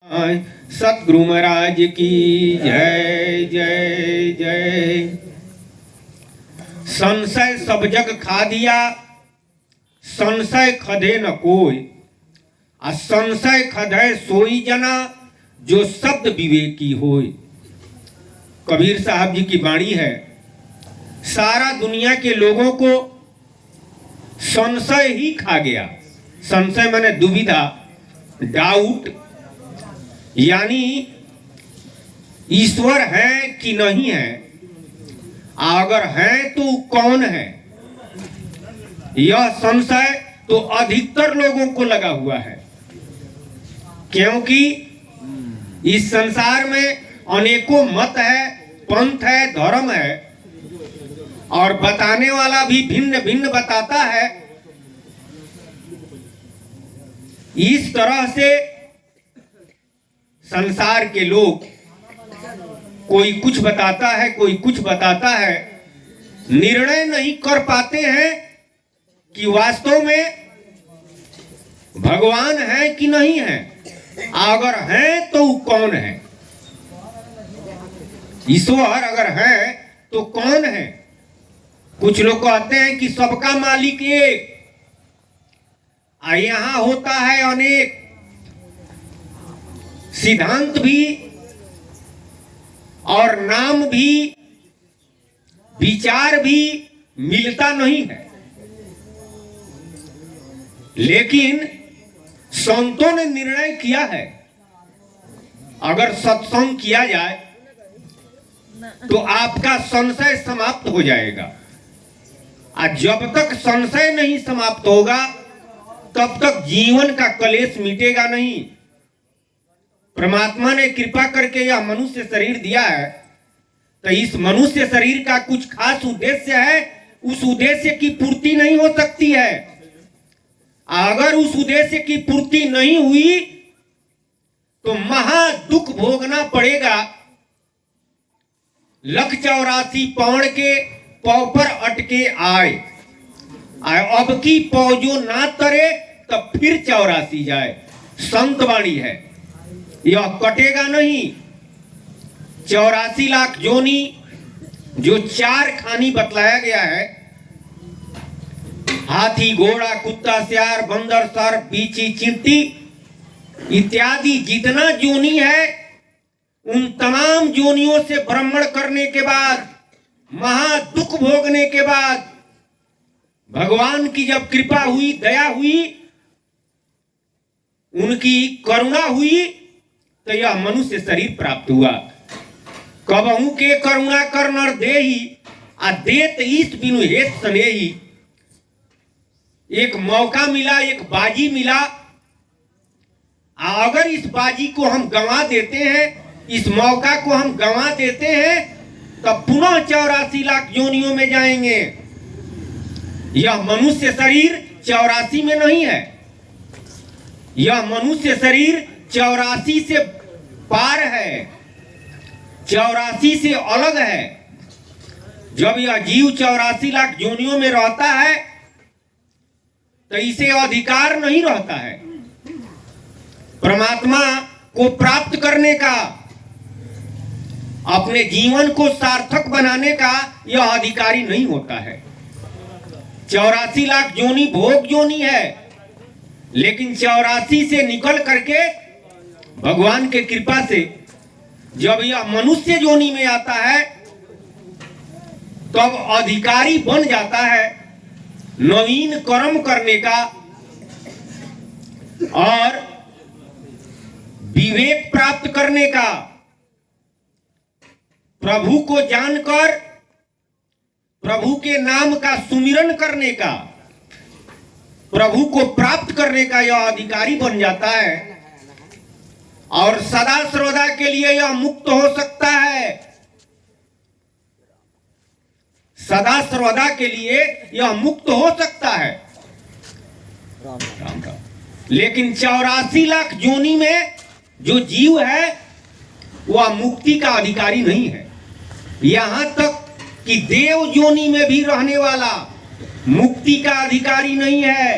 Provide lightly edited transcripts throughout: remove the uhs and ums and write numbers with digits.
सतगुरु महाराज की जय जय जय। संशय सब जग खा दिया, संशय खदे न कोई, आ संशय खदे सोई जना जो शब्द विवेकी होय। कबीर साहब जी की वाणी है। सारा दुनिया के लोगों को संशय ही खा गया। संशय माने दुविधा, डाउट, यानी ईश्वर है कि नहीं है, अगर है तो कौन है, यह संशय तो अधिकतर लोगों को लगा हुआ है। क्योंकि इस संसार में अनेकों मत है, पंथ है, धर्म है, और बताने वाला भी भिन्न भिन्न बताता है। इस तरह से संसार के लोग, कोई कुछ बताता है, कोई कुछ बताता है, निर्णय नहीं कर पाते हैं कि वास्तव में भगवान है कि नहीं है, अगर है तो कौन है। ईश्वर अगर है तो कौन है। कुछ लोग कहते हैं कि सबका मालिक एक, यहां होता है अनेक। सिद्धांत भी और नाम भी, विचार भी मिलता नहीं है। लेकिन संतों ने निर्णय किया है, अगर सत्संग किया जाए तो आपका संशय समाप्त हो जाएगा। और जब तक संशय नहीं समाप्त होगा तब तक जीवन का कलेश मिटेगा नहीं। परमात्मा ने कृपा करके यह मनुष्य शरीर दिया है, तो इस मनुष्य शरीर का कुछ खास उद्देश्य है। उस उद्देश्य की पूर्ति नहीं हो सकती है। अगर उस उद्देश्य की पूर्ति नहीं हुई तो महा दुख भोगना पड़ेगा। 184 पौड़ के पौ पर अटके आए, अब की पौ जो ना तरे तब फिर 84 जाए। संत वाणी है, यह कटेगा नहीं। 84 लाख जोनी जो 4 खानी बतलाया गया है, हाथी, घोड़ा, कुत्ता, सियार, बंदर, सर्प, बीची, चींटी इत्यादि जितना जोनी है, उन तमाम जोनियों से भ्रमण करने के बाद, महा दुख भोगने के बाद, भगवान की जब कृपा हुई, दया हुई, उनकी करुणा हुई, तो यह मनुष्य शरीर प्राप्त हुआ। कबहू के करुणा कर नर देही, आ देत ईश बिनु हेत स्नेही। एक मौका मिला, एक बाजी मिला, अगर इस बाजी को हम गंवा देते हैं, इस मौका को हम गंवा देते हैं, तब पुनः 84 लाख योनियों में जाएंगे। यह मनुष्य शरीर 84 में नहीं है। यह मनुष्य शरीर 84 से पार है, 84 से अलग है। जब यह जीव 84 लाख योनियों में रहता है तो इसे अधिकार नहीं रहता है परमात्मा को प्राप्त करने का, अपने जीवन को सार्थक बनाने का। यह अधिकारी नहीं होता है। 84 लाख जोनी भोग जोनी है, लेकिन 84 से निकल करके भगवान के कृपा से जब यह मनुष्य जोनी में आता है तब अधिकारी बन जाता है नवीन कर्म करने का और विवेक प्राप्त करने का, प्रभु को जानकर प्रभु के नाम का सुमिरन करने का, प्रभु को प्राप्त करने का यह अधिकारी बन जाता है। और सदा सर्वदा के लिए यह मुक्त हो सकता है। सदा सर्वदा के लिए यह मुक्त हो सकता है। राम राम। लेकिन 84 लाख जोनी में जो जीव है वह मुक्ति का अधिकारी नहीं है। यहां तक कि देव जोनी में भी रहने वाला मुक्ति का अधिकारी नहीं है।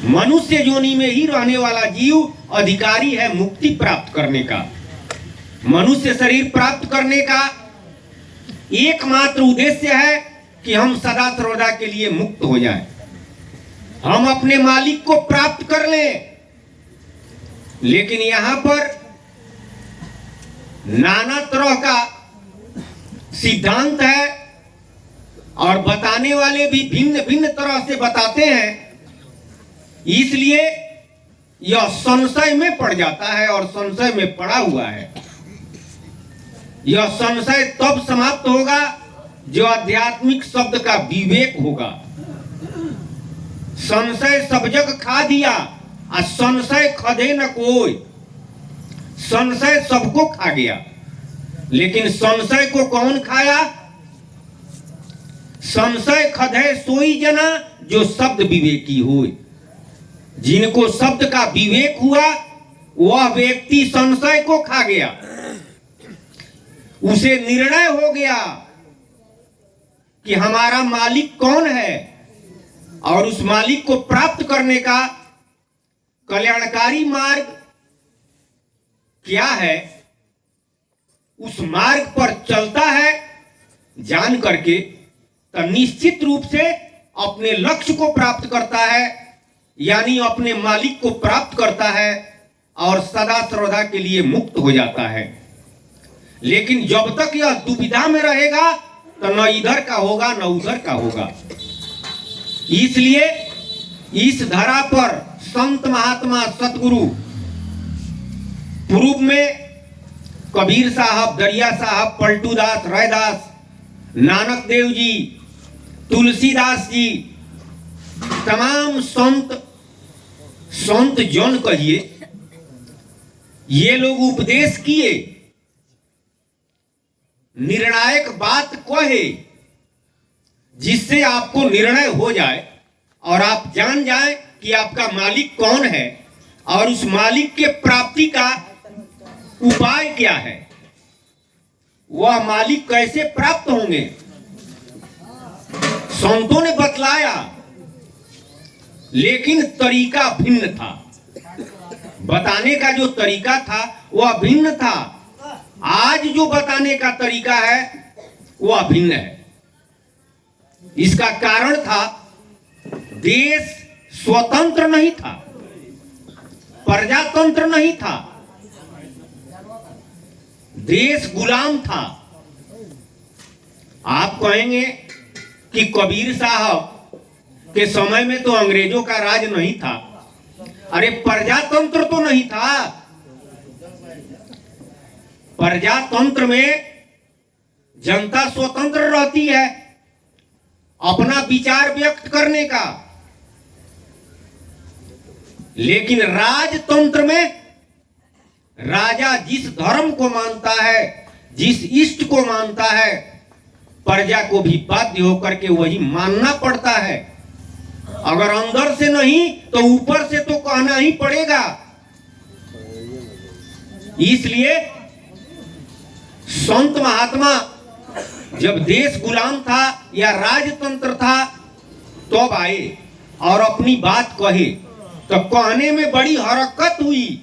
मनुष्य योनि में ही रहने वाला जीव अधिकारी है मुक्ति प्राप्त करने का। मनुष्य शरीर प्राप्त करने का एकमात्र उद्देश्य है कि हम सदा सर्वदा के लिए मुक्त हो जाएं, हम अपने मालिक को प्राप्त कर लें। लेकिन यहां पर नाना तरह का सिद्धांत है और बताने वाले भी भिन्न भिन्न तरह से बताते हैं, इसलिए यह संशय में पड़ जाता है और संशय में पड़ा हुआ है। यह संशय तब समाप्त होगा जो आध्यात्मिक शब्द का विवेक होगा। संशय सब जग खा दिया और संशय खदे न कोई। संशय सबको खा गया, लेकिन संशय को कौन खाया? संशय खदे सोई जना जो शब्द विवेकी होए। जिनको शब्द का विवेक हुआ वह व्यक्ति संशय को खा गया, उसे निर्णय हो गया कि हमारा मालिक कौन है और उस मालिक को प्राप्त करने का कल्याणकारी मार्ग क्या है। उस मार्ग पर चलता है जान करके तो निश्चित रूप से अपने लक्ष्य को प्राप्त करता है, यानी अपने मालिक को प्राप्त करता है और सदा सर्वदा के लिए मुक्त हो जाता है। लेकिन जब तक यह दुविधा में रहेगा तो न इधर का होगा न उधर का होगा। इसलिए इस धरा पर संत महात्मा सतगुरु पूर्व में कबीर साहब, दरिया साहब, पलटू दास, रैदास, नानक देव जी, तुलसीदास जी, तमाम संत जन कहिए, ये लोग उपदेश किए, निर्णायक बात कहे जिससे आपको निर्णय हो जाए और आप जान जाए कि आपका मालिक कौन है और उस मालिक के प्राप्ति का उपाय क्या है, वह मालिक कैसे प्राप्त होंगे। संतों ने बतलाया, लेकिन तरीका भिन्न था। बताने का जो तरीका था वह भिन्न था। आज जो बताने का तरीका है वह भिन्न है। इसका कारण था देश स्वतंत्र नहीं था, प्रजातंत्र नहीं था, देश गुलाम था। आप कहेंगे कि कबीर साहब के समय में तो अंग्रेजों का राज नहीं था। अरे प्रजातंत्र तो नहीं था। प्रजातंत्र में जनता स्वतंत्र रहती है अपना विचार व्यक्त करने का, लेकिन राजतंत्र में राजा जिस धर्म को मानता है, जिस इष्ट को मानता है, प्रजा को भी बाध्य होकर के वही मानना पड़ता है। अगर अंदर से नहीं तो ऊपर से तो कहना ही पड़ेगा। इसलिए संत महात्मा जब देश गुलाम था या राजतंत्र था तो आए और अपनी बात कहे, तो कहने में बड़ी हरकत हुई।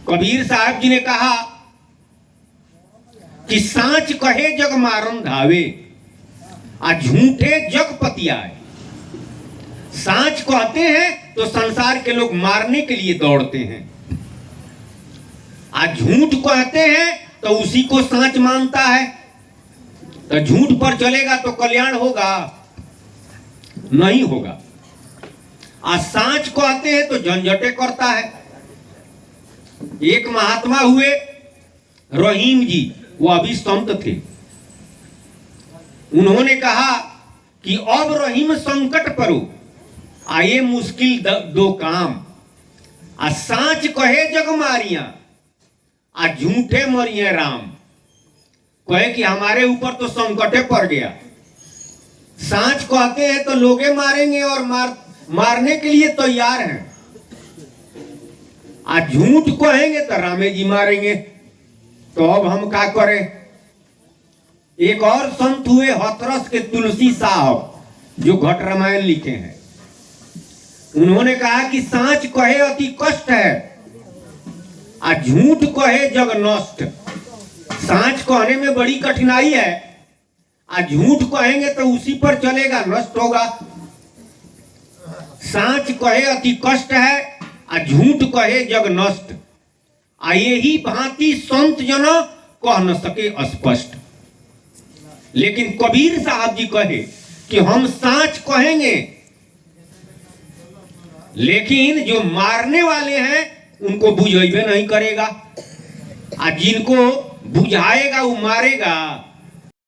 कबीर साहब जी ने कहा कि सांच कहे जग मारन धावे आ झूठे जग पतियाए। सांच कहते हैं तो संसार के लोग मारने के लिए दौड़ते हैं, आ झूठ कहते हैं तो उसी को सांच मानता है। तो झूठ पर चलेगा तो कल्याण होगा? नहीं होगा। आ सांच कहते हैं तो झंझटे करता है। एक महात्मा हुए रहीम जी, वो अभी संत थे। उन्होंने कहा कि अब रहीम संकट परो आए मुश्किल दो काम, आ सांच कहे जग मारिया आ झूठे मरिए राम। कहे कि हमारे ऊपर तो संकटे पड़ गया। सांच कहते हैं तो लोगे मारेंगे और मारने के लिए तैयार हैं, आ झूठ कहेंगे तो रामे जी मारेंगे। तो अब हम क्या करें? एक और संत हुए हथरस के तुलसी साहब, जो घट रामायण लिखे हैं, उन्होंने कहा कि सांच कहे अति कष्ट है आ झूठ कहे जग नष्ट। सांच कहने में बड़ी कठिनाई है, आ झूठ कहेंगे तो उसी पर चलेगा, नष्ट होगा। सांच कहे अति कष्ट है आ झूठ कहे जग नष्ट। आ यही भांति संत जन कह न सके स्पष्ट। लेकिन कबीर साहब जी कहे कि हम सांच कहेंगे, लेकिन जो मारने वाले हैं उनको बुझेबे नहीं करेगा, आ जिनको बुझाएगा वो मारेगा।